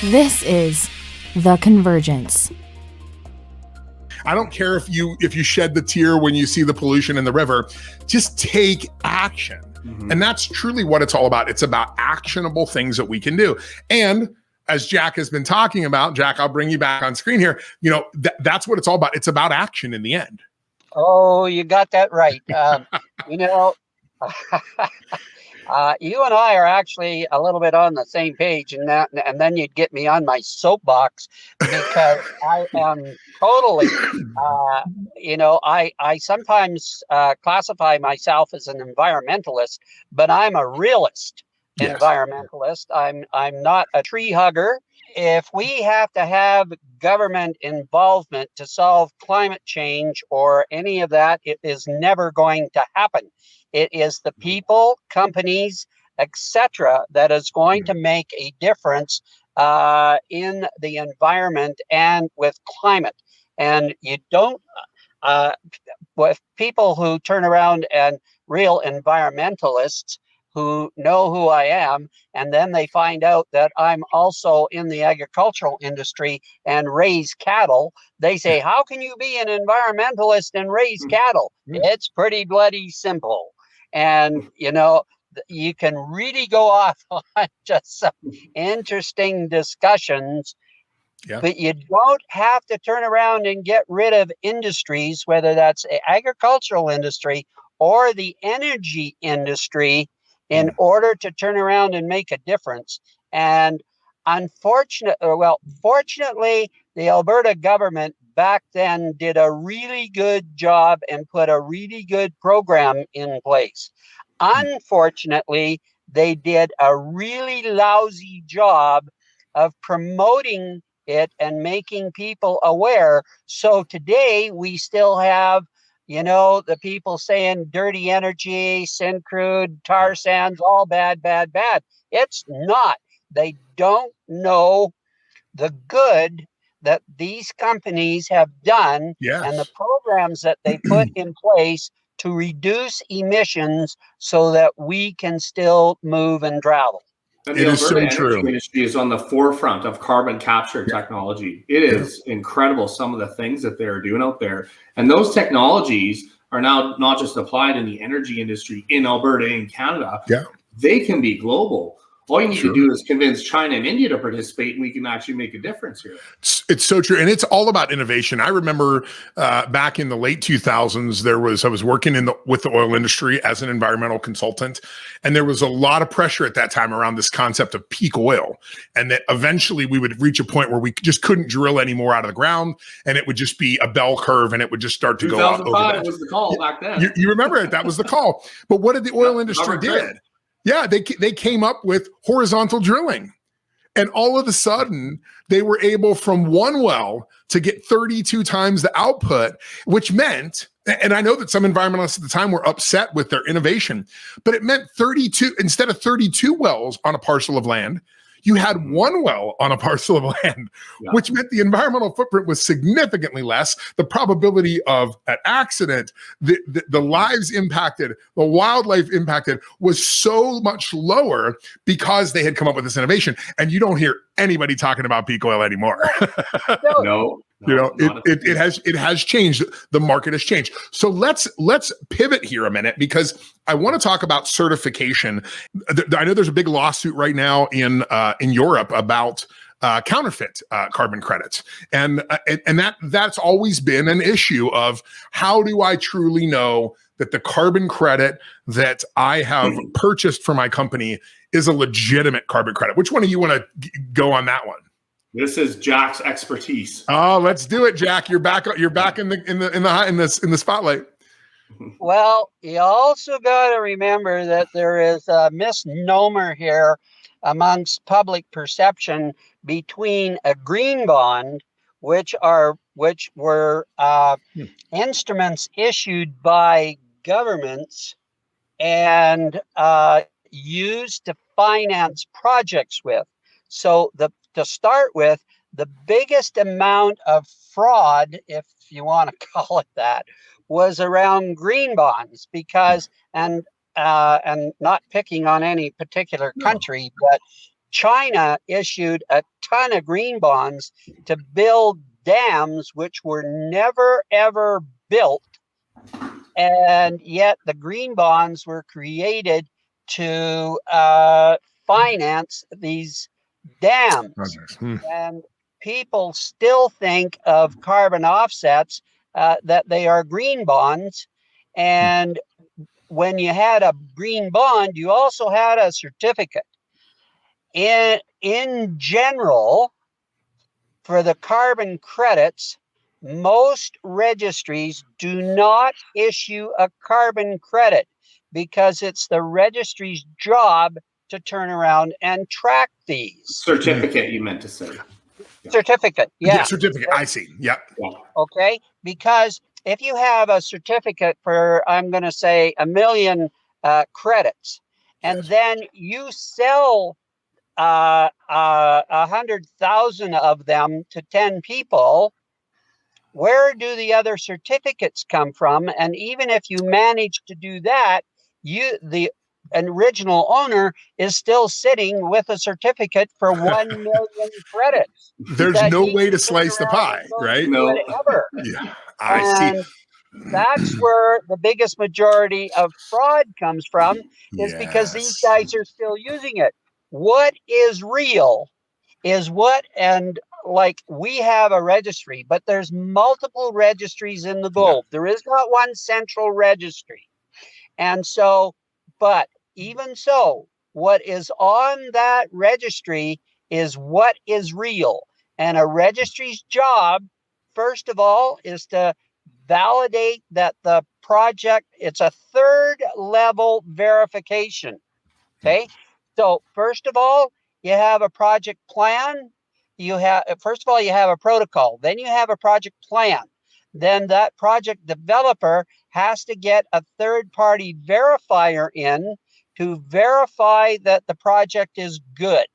This is The Convergence. I don't care if you shed the tear when you see the pollution in the river, just take action. Mm-hmm. And that's truly what it's all about. It's about actionable things that we can do. And as Jack has been talking about, Jack, I'll bring you back on screen here. You know, that's what it's all about. It's about action in the end. Oh, you got that right. You and I are actually a little bit on the same page, and then you'd get me on my soapbox because I am totally, I sometimes classify myself as an environmentalist, but I'm a realist. Yes. Environmentalist. I'm not a tree hugger. If we have to have government involvement to solve climate change or any of that, it is never going to happen. It is the people, companies, etc., that is going to make a difference in the environment and with climate. And you don't, with people who turn around and real environmentalists who know who I am, and then they find out that I'm also in the agricultural industry and raise cattle, they say, how can you be an environmentalist and raise cattle? It's pretty bloody simple. And, you can really go off on just some interesting discussions, but you don't have to turn around and get rid of industries, whether that's the agricultural industry or the energy industry, in order to turn around and make a difference. And fortunately, the Alberta government back then did a really good job and put a really good program in place. Unfortunately, they did a really lousy job of promoting it and making people aware. So today we still have the people saying dirty energy, Syncrude, tar sands, all bad, bad, bad. It's not. They don't know the good that these companies have done and the programs that they put in place to reduce emissions so that we can still move and travel. And the Alberta energy industry is on the forefront of carbon capture technology. It is incredible, some of the things that they're doing out there. And those technologies are now not just applied in the energy industry in Alberta and Canada. They can be global. All you need to do is convince China and India to participate, and we can actually make a difference here. It's so true. And it's all about innovation. I remember back in the late 2000s, I was working with the oil industry as an environmental consultant, and there was a lot of pressure at that time around this concept of peak oil. And that eventually we would reach a point where we just couldn't drill any more out of the ground, and it would just be a bell curve, and it would just start to go out. 2005 was the call back then. You remember it? That was the call. But what did the oil industry do? Yeah, they came up with horizontal drilling. And all of a sudden, they were able from one well to get 32 times the output, which meant, and I know that some environmentalists at the time were upset with their innovation, but it meant 32, instead of 32 wells on a parcel of land, you had one well on a parcel of land, which meant the environmental footprint was significantly less. The probability of an accident, the lives impacted, the wildlife impacted was so much lower because they had come up with this innovation. And you don't hear anybody talking about peak oil anymore. No. It has changed. The market has changed. So let's pivot here a minute, because I want to talk about certification. I know there's a big lawsuit right now in Europe about counterfeit carbon credits, and that's always been an issue of how do I truly know that the carbon credit that I have purchased for my company is a legitimate carbon credit. Which one of you want to go on that one? This is Jack's expertise. Oh, let's do it, Jack. You're back in the spotlight. Well, you also got to remember that there is a misnomer here amongst public perception between a green bond, which were instruments issued by governments and used to finance projects with. So to start with, the biggest amount of fraud, if you want to call it that, was around green bonds, because and not picking on any particular country, but China issued a ton of green bonds to build dams, which were never, ever built. And yet the green bonds were created to finance these dams. And people still think of carbon offsets that they are green bonds. And when you had a green bond, you also had a certificate. In general, for the carbon credits, most registries do not issue a carbon credit because it's the registry's job to turn around and track these. Certificate, you meant to say. Yeah. Certificate, yeah. Certificate, I see, yeah. Okay, because if you have a certificate for, I'm going to say, 1 million credits, and then you sell 100,000 of them to 10 people, where do the other certificates come from? And even if you manage to do that, the original owner is still sitting with a certificate for 1 million credits. There's no way to slice the pie, right? No. Yeah, I see. That's where the biggest majority of fraud comes from, is because these guys are still using it. What is real is and like, we have a registry, but there's multiple registries in the globe. There is not one central registry. And so, but even so, what is on that registry is what is real. And a registry's job, first of all, is to validate that the project, it's a third level verification. Okay. So first of all, you have a project plan. You have a protocol. Then you have a project plan. Then that project developer has to get a third-party verifier in to verify that the project is good.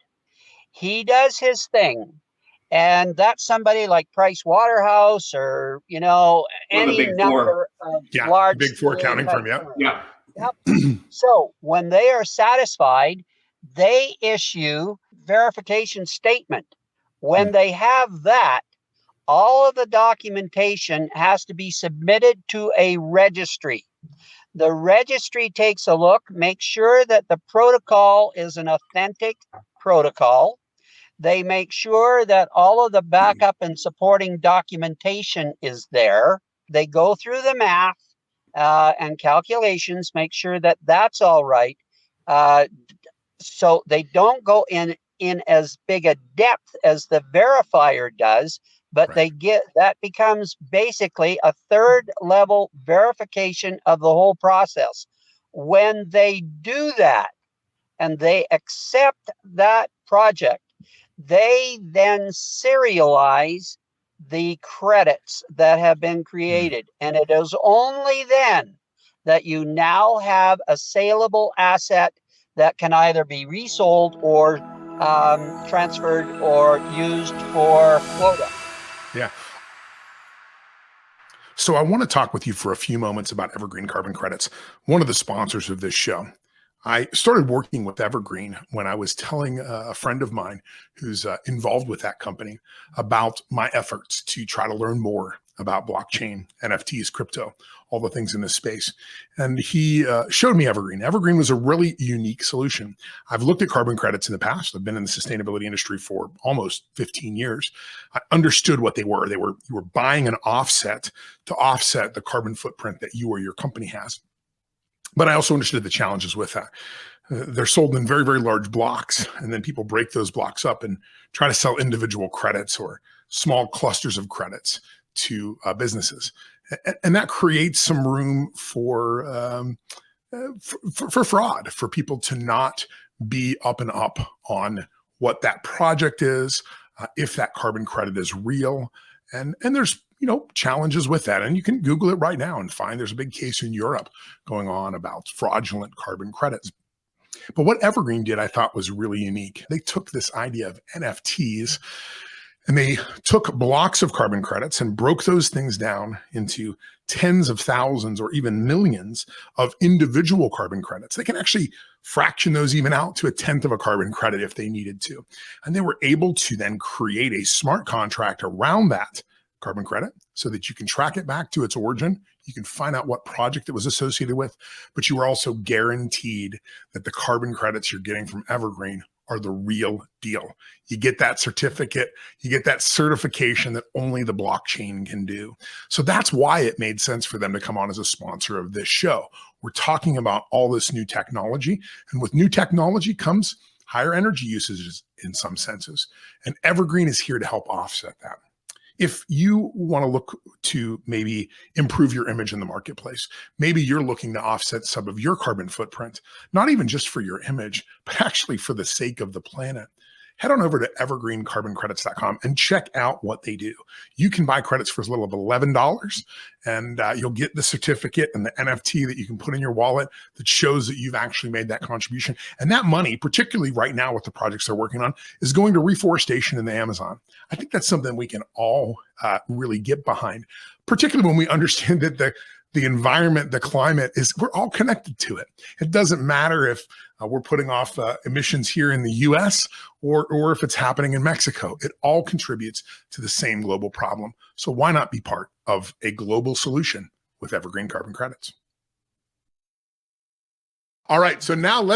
He does his thing. And that's somebody like Price Waterhouse or, any number of large Big Four accounting firm. Yep. So when they are satisfied, they issue verification statement. When they have that, all of the documentation has to be submitted to a registry. The registry takes a look, makes sure that the protocol is an authentic protocol. They make sure that all of the backup and supporting documentation is there. They go through the math and calculations, make sure that that's all right. So they don't go in as big a depth as the verifier does, but that becomes basically a third level verification of the whole process. When they do that and they accept that project, they then serialize the credits that have been created. And it is only then that you now have a saleable asset that can either be resold or transferred or used for quota. Yeah. So I want to talk with you for a few moments about Evergreen Carbon Credits, one of the sponsors of this show. I started working with Evergreen when I was telling a friend of mine who's involved with that company about my efforts to try to learn more about blockchain, NFTs, crypto, all the things in this space. And he showed me Evergreen. Evergreen was a really unique solution. I've looked at carbon credits in the past. I've been in the sustainability industry for almost 15 years. I understood what they were. You were buying an offset to offset the carbon footprint that you or your company has. But I also understood the challenges with that. They're sold in very, very large blocks, and then people break those blocks up and try to sell individual credits or small clusters of credits to businesses. And that creates some room for fraud, for people to not be up and up on what that project is, if that carbon credit is real. And there's challenges with that. And you can Google it right now and find there's a big case in Europe going on about fraudulent carbon credits. But what Evergreen did, I thought, was really unique. They took this idea of NFTs and they took blocks of carbon credits and broke those things down into tens of thousands or even millions of individual carbon credits. They can actually fraction those even out to 1/10 of a carbon credit if they needed to. And they were able to then create a smart contract around that carbon credit so that you can track it back to its origin. You can find out what project it was associated with, but you are also guaranteed that the carbon credits you're getting from Evergreen are the real deal. You get that certificate, you get that certification that only the blockchain can do. So that's why it made sense for them to come on as a sponsor of this show. We're talking about all this new technology, and with new technology comes higher energy usages in some senses. And Evergreen is here to help offset that. If you want to look to maybe improve your image in the marketplace, maybe you're looking to offset some of your carbon footprint, not even just for your image, but actually for the sake of the planet, head on over to evergreencarboncredits.com and check out what they do. You can buy credits for as little as $11, and you'll get the certificate and the NFT that you can put in your wallet that shows that you've actually made that contribution. And that money, particularly right now with the projects they're working on, is going to reforestation in the Amazon. I think that's something we can all really get behind, particularly when we understand that the environment, the climate we're all connected to it. It doesn't matter if we're putting off emissions here in the US or if it's happening in Mexico. It all contributes to the same global problem. So why not be part of a global solution with Evergreen Carbon Credits? All right, so now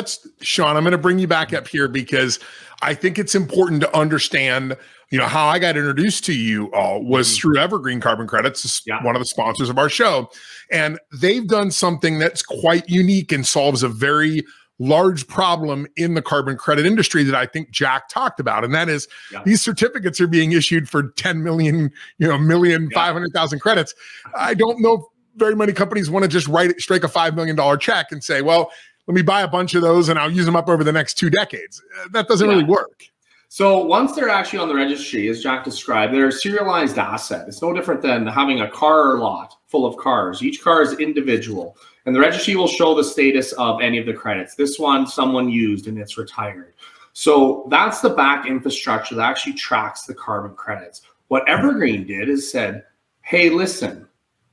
Shawn, I'm going to bring you back up here because I think it's important to understand, how I got introduced to you all was through Evergreen Carbon Credits, one of the sponsors of our show. And they've done something that's quite unique and solves a very large problem in the carbon credit industry that I think Jack talked about. And that is these certificates are being issued for 10 million, 500,000 credits. I don't know if very many companies want to just strike a $5 million check and say, well, let me buy a bunch of those and I'll use them up over the next 2 decades. That doesn't really work. So once they're actually on the registry, as Jack described, they're a serialized asset. It's no different than having a car lot full of cars. Each car is individual, and the registry will show the status of any of the credits. This one, someone used and it's retired. So that's the back infrastructure that actually tracks the carbon credits. What Evergreen did is said, hey, listen,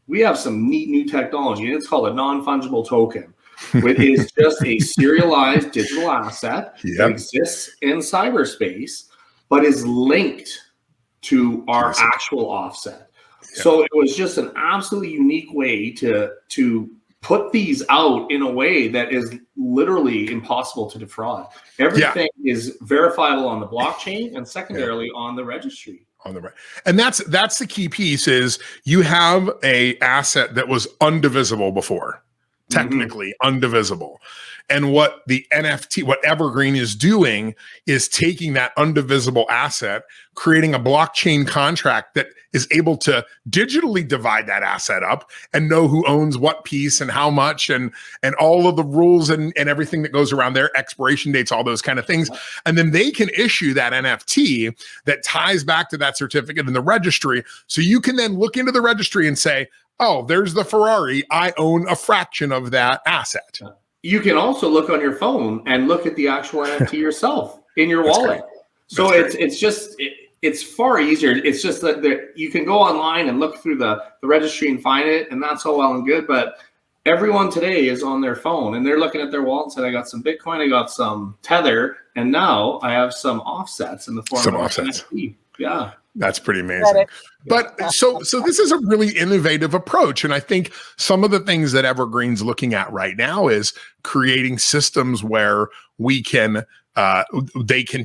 we have some neat new technology, and it's called a non-fungible token. It is just a serialized digital asset that exists in cyberspace, but is linked to our actual offset. So it was just an absolutely unique way to put these out in a way that is literally impossible to defraud. Everything is verifiable on the blockchain and secondarily on the registry. And that's the key piece is you have a asset that was undivisible before. Technically undivisible. And what what Evergreen is doing is taking that undivisible asset, creating a blockchain contract that is able to digitally divide that asset up and know who owns what piece and how much and all of the rules and everything that goes around there, expiration dates, all those kind of things. And then they can issue that NFT that ties back to that certificate in the registry. So you can then look into the registry and say, oh, there's the Ferrari. I own a fraction of that asset. You can also look on your phone and look at the actual NFT yourself in your wallet. So it's far easier. It's just that you can go online and look through the registry and find it, and that's all well and good. But everyone today is on their phone and they're looking at their wallet and said, I got some Bitcoin, I got some Tether, and now I have some offsets in the form of NFT. Yeah. That's pretty amazing. But so this is a really innovative approach. And I think some of the things that Evergreen's looking at right now is creating systems where we can, they can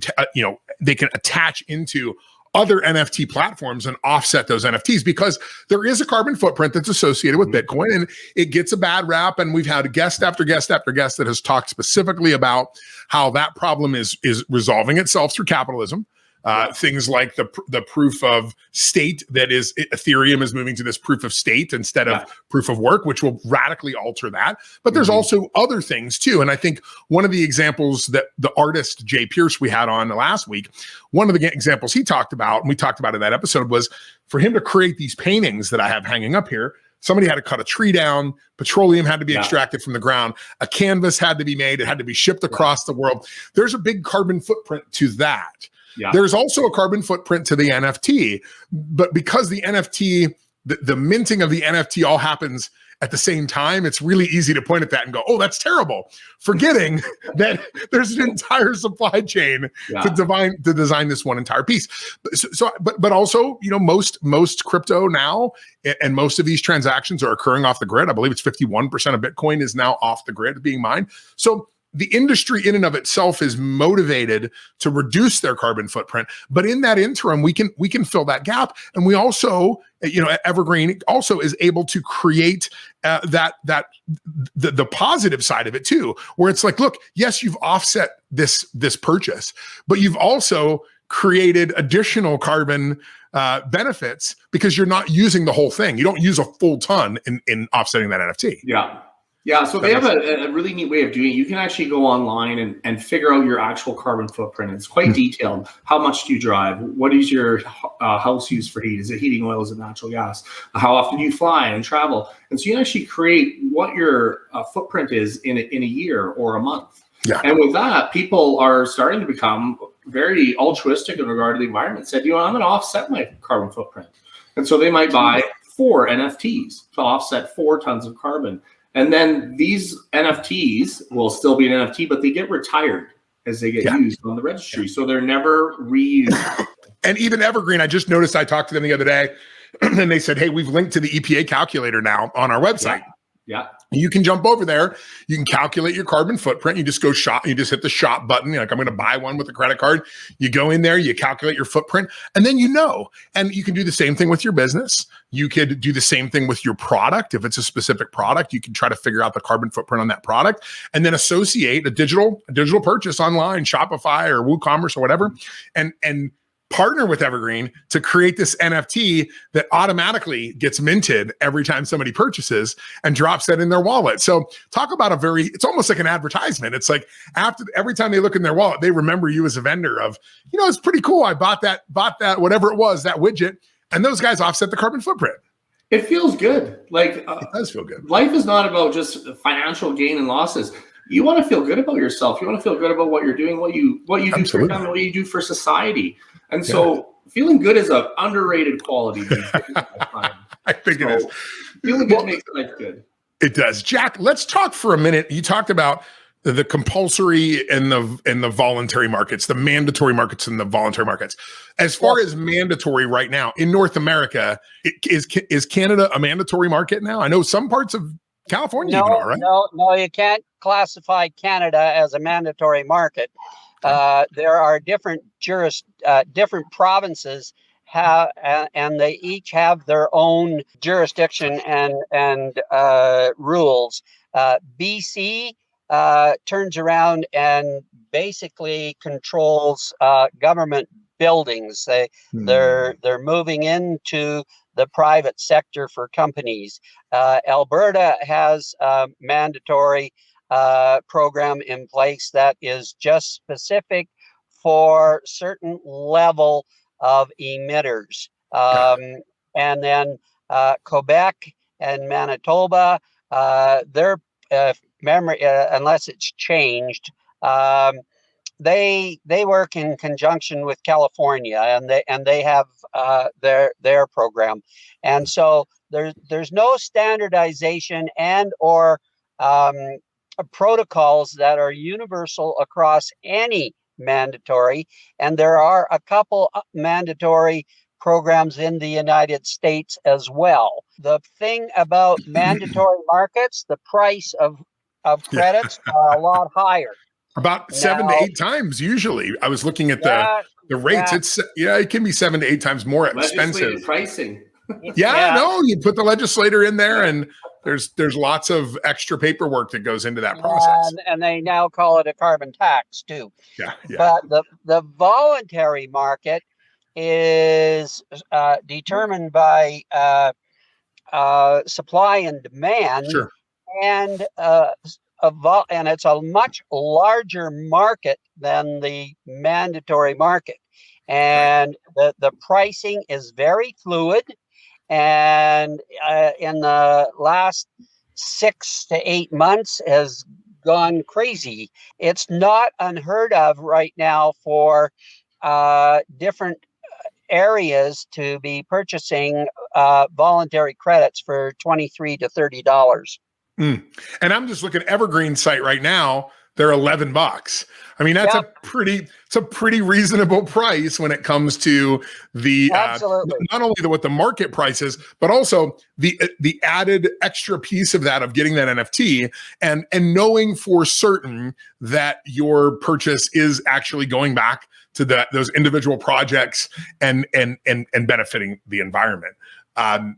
attach into other NFT platforms and offset those NFTs because there is a carbon footprint that's associated with Bitcoin and it gets a bad rap. And we've had guest after guest after guest that has talked specifically about how that problem is resolving itself through capitalism. Things like the proof of state, that is Ethereum is moving to this proof of state instead of proof of work, which will radically alter that. But there's also other things too. And I think one of the examples that the artist Jay Pierce we had on last week, one of the examples he talked about, and we talked about in that episode, was for him to create these paintings that I have hanging up here. Somebody had to cut a tree down. Petroleum had to be extracted from the ground. A canvas had to be made. It had to be shipped across the world. There's a big carbon footprint to that. There's also a carbon footprint to the NFT, but because the NFT, the minting of the NFT all happens at the same time, it's really easy to point at that and go, oh, that's terrible, forgetting that there's an entire supply chain to design this one entire piece. But also, most crypto now and most of these transactions are occurring off the grid. I believe it's 51% of Bitcoin is now off the grid being mined. So the industry in and of itself is motivated to reduce their carbon footprint. But in that interim, we can fill that gap. And we also, Evergreen also is able to create the positive side of it too, where it's like, look, yes, you've offset this purchase, but you've also created additional carbon benefits because you're not using the whole thing. You don't use a full ton in offsetting that NFT. Yeah, so they have a really neat way of doing it. You can actually go online and figure out your actual carbon footprint. It's quite detailed. How much do you drive? What is your house used for heat? Is it heating oil? Is it natural gas? How often do you fly and travel? And so you can actually create what your footprint is in a year or a month. Yeah. And with that, people are starting to become very altruistic in regard to the environment. Said, I'm going to offset my carbon footprint. And so they might buy 4 NFTs to offset 4 tons of carbon. And then these NFTs will still be an NFT, but they get retired as they get used on the registry. So they're never reused. And even Evergreen, I just noticed, I talked to them the other day, and they said, hey, we've linked to the EPA calculator now on our website. Yeah. You can jump over there. You can calculate your carbon footprint. You just go shop. You just hit the shop button. You're like, I'm going to buy one with a credit card. You go in there, you calculate your footprint, and then and you can do the same thing with your business. You could do the same thing with your product. If it's a specific product, you can try to figure out the carbon footprint on that product and then associate a digital purchase online, Shopify or WooCommerce or whatever, and partner with Evergreen to create this NFT that automatically gets minted every time somebody purchases and drops that in their wallet. So talk about it's almost like an advertisement. It's like every time they look in their wallet, they remember you as a vendor of, it's pretty cool. I bought that, whatever it was, that widget, and those guys offset the carbon footprint. It feels good. It does feel good. Life is not about just financial gain and losses. You want to feel good about yourself. You want to feel good about what you're doing, what you do for family, what you do for society. And so feeling good is an underrated quality. I think it is. Feeling good makes life good. It does. Jack, let's talk for a minute. You talked about the compulsory and the voluntary markets, the mandatory markets and the voluntary markets. As far as mandatory right now in North America, is Canada a mandatory market now? I know some parts of California even are, right? No, you can't classify Canada as a mandatory market. There are different provinces and they each have their own jurisdiction and rules. BC turns around and basically controls government buildings. They're moving into the private sector for companies. Alberta has a mandatory program in place that is just specific for certain level of emitters. And then Quebec and Manitoba, their memory, unless it's changed, they work in conjunction with California, and they have their program. And so there's no standardization and or protocols that are universal across any mandatory, and there are a couple mandatory programs in the United States as well. The thing about mandatory markets, the price of credits are a lot higher. About 7 to 8 times usually. I was looking at the rates. It can be 7 to 8 times more expensive. Pricing. No, you put the legislator in there, and there's lots of extra paperwork that goes into that process. And they now call it a carbon tax too. But the voluntary market is determined by supply and demand, and it's a much larger market than the mandatory market, and the pricing is very fluid. And in the last 6 to 8 months has gone crazy. It's not unheard of right now for different areas to be purchasing voluntary credits for $23 to $30. And I'm just looking at Evergreen site right now. They're $11. I mean, that's a pretty reasonable price when it comes to the not only what the market price is, but also the added extra piece of that of getting that NFT and knowing for certain that your purchase is actually going back to those individual projects and benefiting the environment.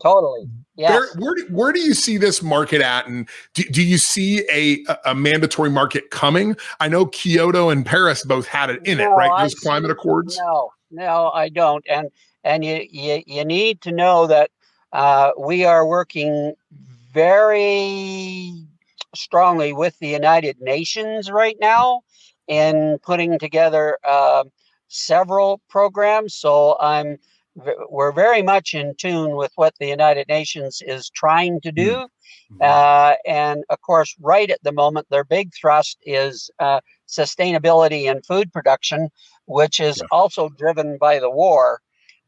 Totally. Yes. Where do you see this market at, and do you see a mandatory market coming? I know Kyoto and Paris both had it in it, right? Those climate accords. No, I don't. And you need to know that we are working very strongly with the United Nations right now in putting together several programs. So we're very much in tune with what the United Nations is trying to do. And of course, right at the moment, their big thrust is sustainability and food production, which is also driven by the war.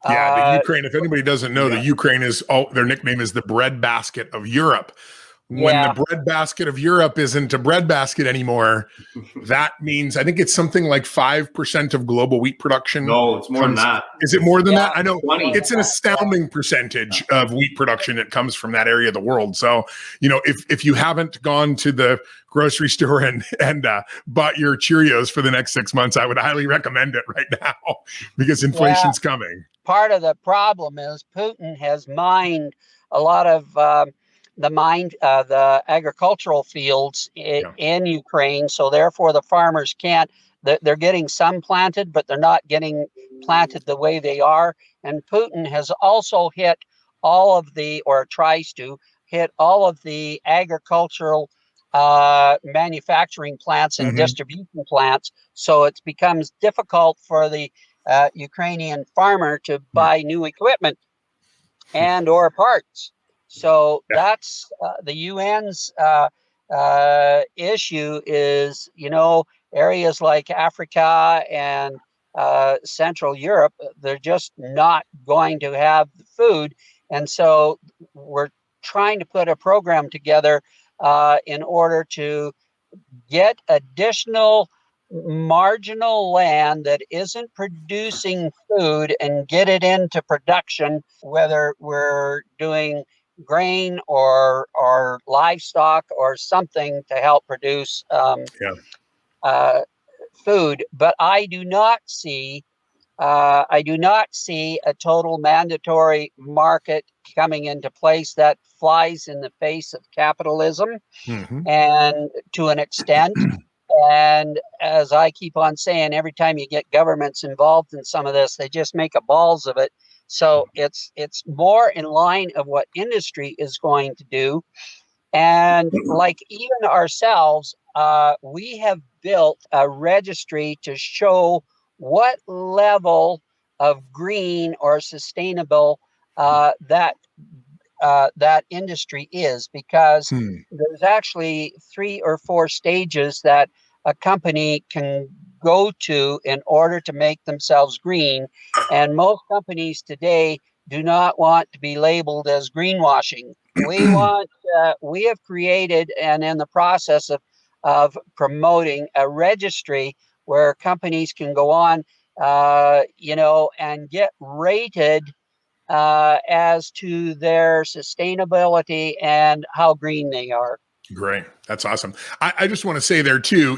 Yeah, the Ukraine, if anybody doesn't know, the Ukraine their nickname is the breadbasket of Europe. When the breadbasket of Europe isn't a breadbasket anymore, that means I think it's something like 5% of global wheat production. No, it's more than that. Is it more than that? I know 20. It's an astounding percentage of wheat production that comes from that area of the world. So, if you haven't gone to the grocery store and bought your Cheerios for the next 6 months, I would highly recommend it right now because inflation's coming. Part of the problem is Putin has mined a lot of the agricultural fields in Ukraine. So therefore the farmers they're getting some planted, but they're not getting planted the way they are. And Putin has also tries to hit all of the agricultural manufacturing plants and distribution plants. So it becomes difficult for the Ukrainian farmer to buy new equipment and or parts. So that's the UN's issue is, areas like Africa and Central Europe, they're just not going to have the food. And so we're trying to put a program together in order to get additional marginal land that isn't producing food and get it into production, whether we're doing grain or livestock or something to help produce food. But I do not see a total mandatory market coming into place. That flies in the face of capitalism and to an extent. And as I keep on saying, every time you get governments involved in some of this, they just make a balls of it. So it's more in line of what industry is going to do. And like even ourselves, we have built a registry to show what level of green or sustainable that industry is, because there's actually 3 or 4 stages that a company can go to in order to make themselves green. And most companies today do not want to be labeled as greenwashing. We have created and in the process of promoting a registry where companies can go on, and get rated as to their sustainability and how green they are. Great. That's awesome. I just want to say there too,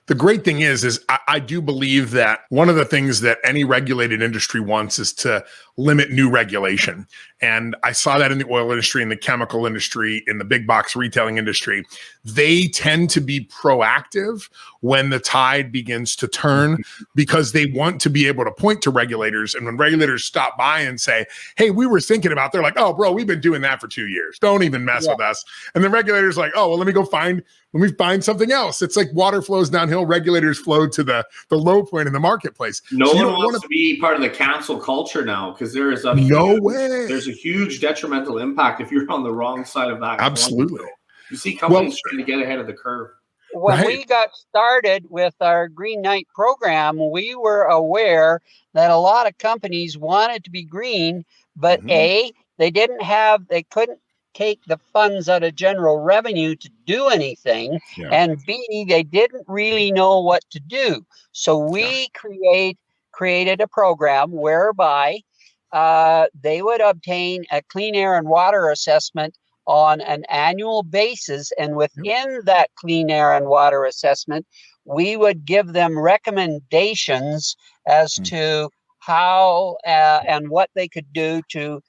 the great thing is I do believe that one of the things that any regulated industry wants is to limit new regulation. And I saw that in the oil industry, in the chemical industry, in the big box retailing industry. They tend to be proactive when the tide begins to turn because they want to be able to point to regulators. And when regulators stop by and say, hey, we were thinking about, they're like, oh, bro, we've been doing that for 2 years. Don't even mess with us. And the regulator's like, oh, well, let me find something else. It's like water flows downhill, regulators flow to the low point in the marketplace. No one wants to be part of the cancel culture now because there is there's a huge detrimental impact if you're on the wrong side of that. Absolutely. You see companies trying to get ahead of the curve. when we got started with our Green Knight program, we were aware that a lot of companies wanted to be green, but they couldn't take the funds out of general revenue to do anything. Yeah. And B, they didn't really know what to do. So we created a program whereby they would obtain a clean air and water assessment on an annual basis. And within that clean air and water assessment, we would give them recommendations as to how and what they could do to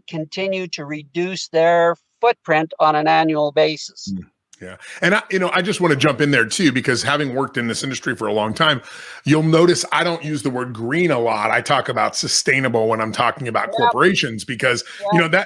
continue to reduce their footprint on an annual basis. Yeah. And I just want to jump in there too, because having worked in this industry for a long time, you'll notice I don't use the word green a lot. I talk about sustainable when I'm talking about corporations, because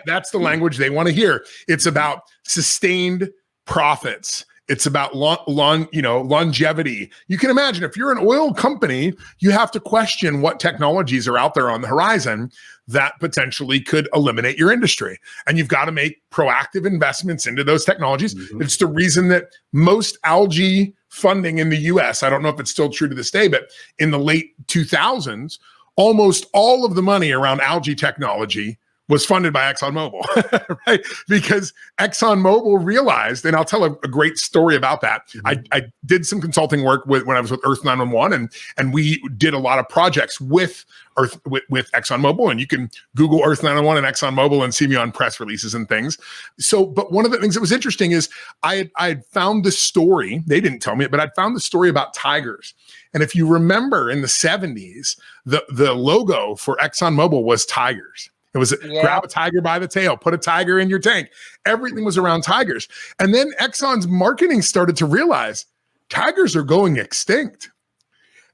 that's the language they want to hear. It's about sustained profits. It's about longevity. You can imagine if you're an oil company, you have to question what technologies are out there on the horizon that potentially could eliminate your industry. And you've got to make proactive investments into those technologies. It's the reason that most algae funding in the US, I don't know if it's still true to this day, but in the late 2000s, almost all of the money around algae technology was funded by ExxonMobil, right? Because ExxonMobil realized, and I'll tell a great story about that. I did some consulting work when I was with Earth 911, and we did a lot of projects with ExxonMobil, and you can Google Earth 911 and ExxonMobil and see me on press releases and things. So, but one of the things that was interesting is I had found this story. They didn't tell me it, but I'd found the story about tigers. And if you remember in the 70s, the logo for ExxonMobil was tigers. It was grab a tiger by the tail, put a tiger in your tank. Everything was around tigers. And then Exxon's marketing started to realize tigers are going extinct.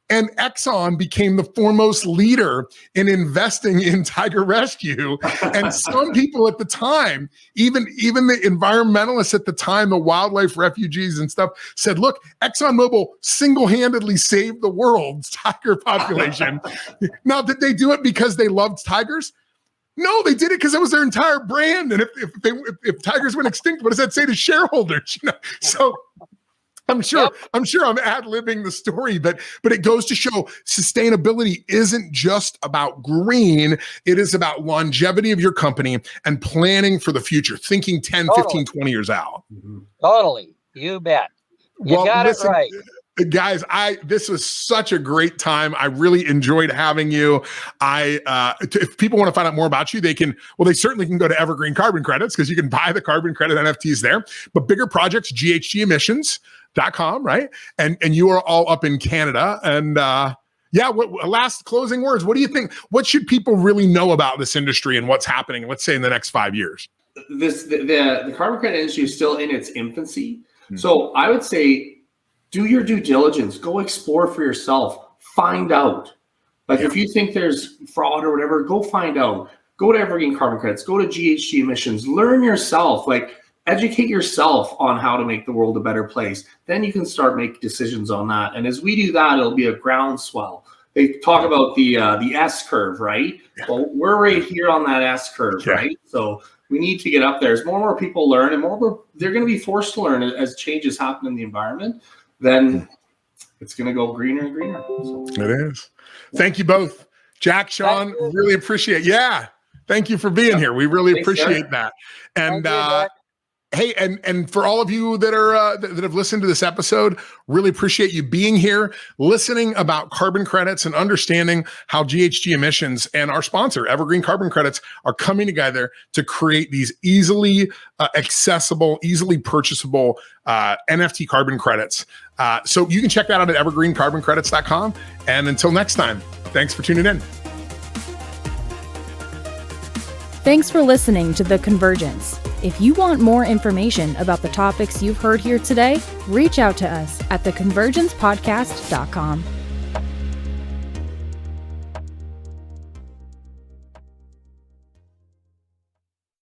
And Exxon became the foremost leader in investing in tiger rescue. And some people at the time, even the environmentalists at the time, the wildlife refugees and stuff, said, look, ExxonMobil single-handedly saved the world's tiger population. Now, did they do it because they loved tigers? No, they did it because it was their entire brand. And if tigers went extinct, what does that say to shareholders? So I'm sure I'm ad-libbing the story, but it goes to show sustainability isn't just about green. It is about longevity of your company and planning for the future, thinking 10, 15, 20 years out. Totally. You bet. You got it right. Guys, this was such a great time. I really enjoyed having you. If people want to find out more about you, they certainly can go to Evergreen Carbon Credits, because you can buy the carbon credit NFTs there. But bigger projects, ghgemissions.com, right? And you are all up in Canada. And last closing words. What do you think? What should people really know about this industry and what's happening, let's say, in the next 5 years? The carbon credit industry is still in its infancy. So I would say, do your due diligence. Go explore for yourself. Find out. If you think there's fraud or whatever, go find out. Go to Evergreen Carbon Credits. Go to GHG Emissions. Learn yourself. Educate yourself on how to make the world a better place. Then you can start making decisions on that. And as we do that, it'll be a groundswell. They talk about the S curve, right? Well, we're right here on that S curve, right? So we need to get up there. As more and more people learn, and they're going to be forced to learn as changes happen in the environment, then it's going to go greener and greener. So. It is. Thank you both. Jack, Shawn, really appreciate it. Yeah. Thank you for being here. We really appreciate that. And hey, and for all of you that are that have listened to this episode, really appreciate you being here, listening about carbon credits and understanding how GHG Emissions and our sponsor, Evergreen Carbon Credits, are coming together to create these easily accessible, easily purchasable NFT carbon credits. So you can check that out at evergreencarboncredits.com. And until next time, thanks for tuning in. Thanks for listening to The Convergence. If you want more information about the topics you've heard here today, reach out to us at theconvergencepodcast.com.